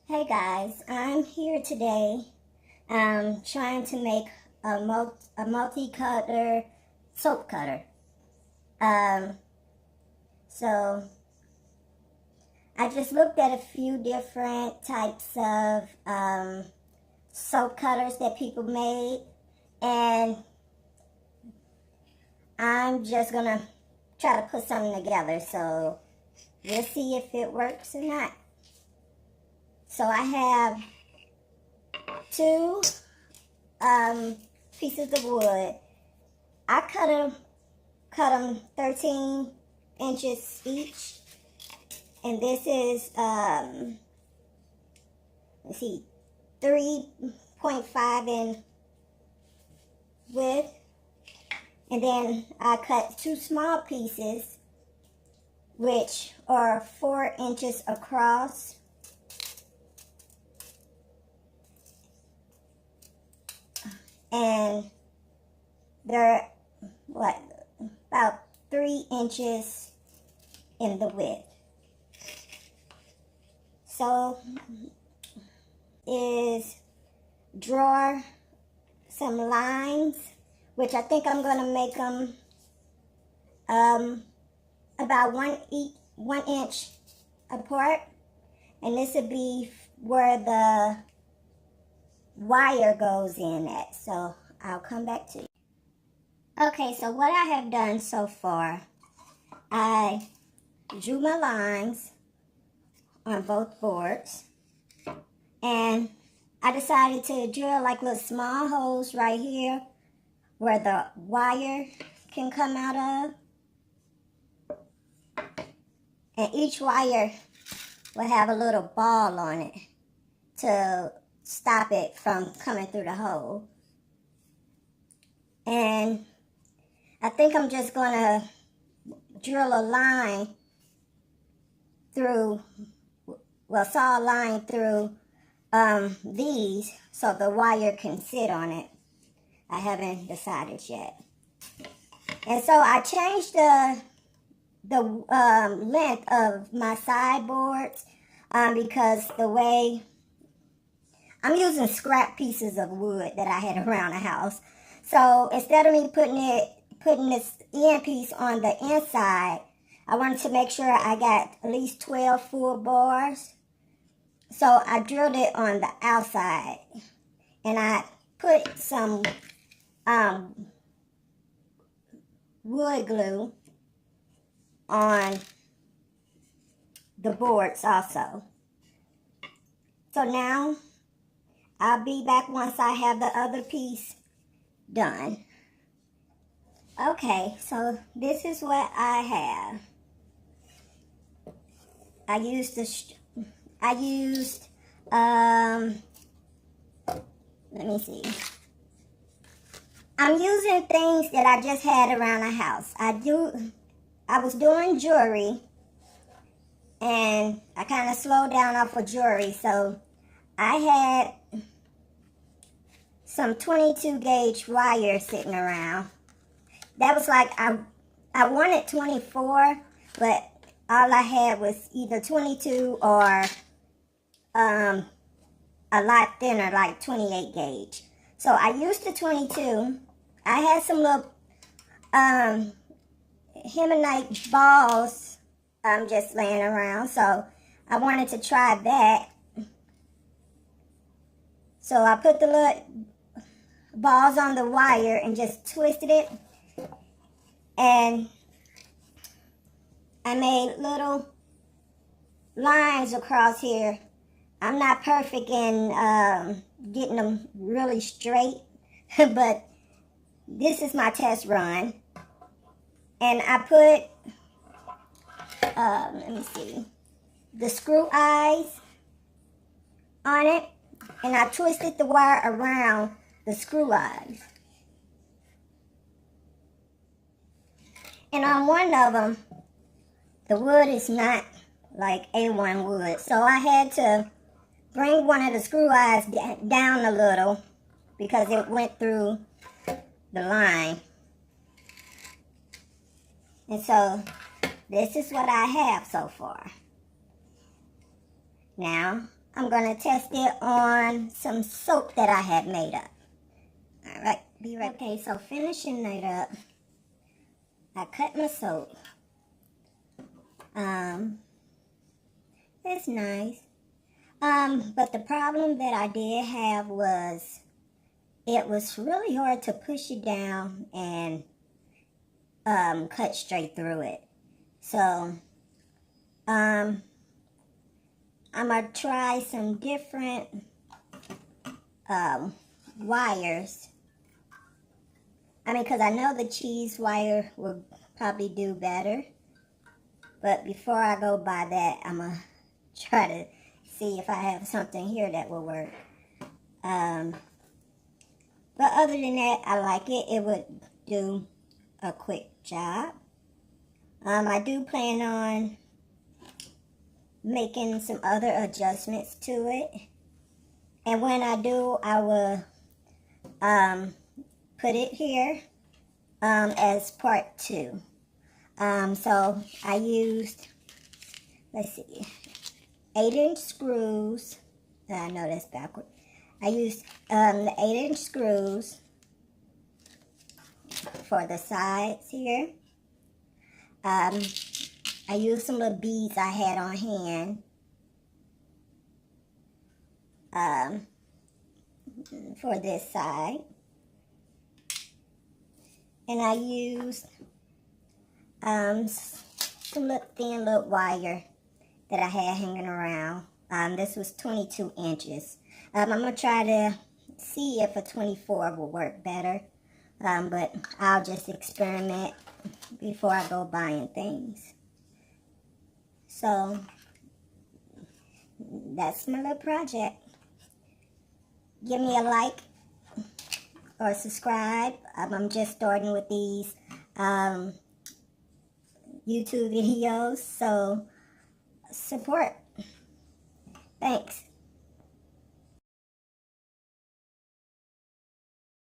Hey guys, I'm here today trying to make a multi-color soap cutter. Um, so I just looked at a few different types of soap cutters that people made, and I'm just gonna try to put something together. So we'll see if it works or not. So I have two pieces of wood. I cut them 13 inches each, and this is let's see, 3.5 in width, and then I cut two small pieces which are 4 inches across. And they're about 3 inches in the width. So is draw some lines, which I think I'm going to make them about 1 inch apart, and this would be where the wire goes in at. So I'll come back to you. Okay, so what I have done so far, I drew my lines on both boards, and I decided to drill like little small holes right here where the wire can come out of, and each wire will have a little ball on it to stop it from coming through the hole. And I think I'm just gonna drill a line through, saw a line through these so the wire can sit on it. I haven't decided yet. And so I changed the length of my sideboards because the way I'm using scrap pieces of wood that I had around the house. So instead of me putting this end piece on the inside, I wanted to make sure I got at least 12 full bars. So I drilled it on the outside, and I put some wood glue on the boards also. So now I'll be back once I have the other piece done. Okay, so this is what I have. I used let me see. I'm using things that I just had around the house. I was doing jewelry, and I kind of slowed down off of jewelry, so I had some 22 gauge wire sitting around. That was like, I wanted 24, but all I had was either 22 or a lot thinner, like 28 gauge. So I used the 22. I had some little hemanite balls just laying around, so I wanted to try that. So I put the little balls on the wire and just twisted it, and I made little lines across here. I'm not perfect in getting them really straight, but this is my test run. And I put, let me see, the screw eyes on it, and I twisted the wire around the screw eyes. And on one of them, the wood is not like A1 wood, so I had to bring one of the screw eyes down a little because it went through the line. And so this is what I have so far. Now I'm going to test it on some soap that I had made up. All right, be right. Okay, so finishing it up, I cut my soap. It's nice. But the problem that I did have was it was really hard to push it down and cut straight through it. So I'm gonna try some different wires. I mean, because I know the cheese wire will probably do better. But before I go by that, I'm gonna try to see if I have something here that will work. But other than that, I like it. It would do a quick job. I do plan on making some other adjustments to it. And when I do, I will put it here as part 2. So I used, let's see, 8-inch screws. I know that's backward. I used the 8-inch screws for the sides here. I used some little beads I had on hand for this side. And I used some thin little wire that I had hanging around. This was 22 inches. I'm going to try to see if a 24 will work better. But I'll just experiment before I go buying things. So that's my little project. Give me a like or subscribe. I'm just starting with these YouTube videos, so support. Thanks.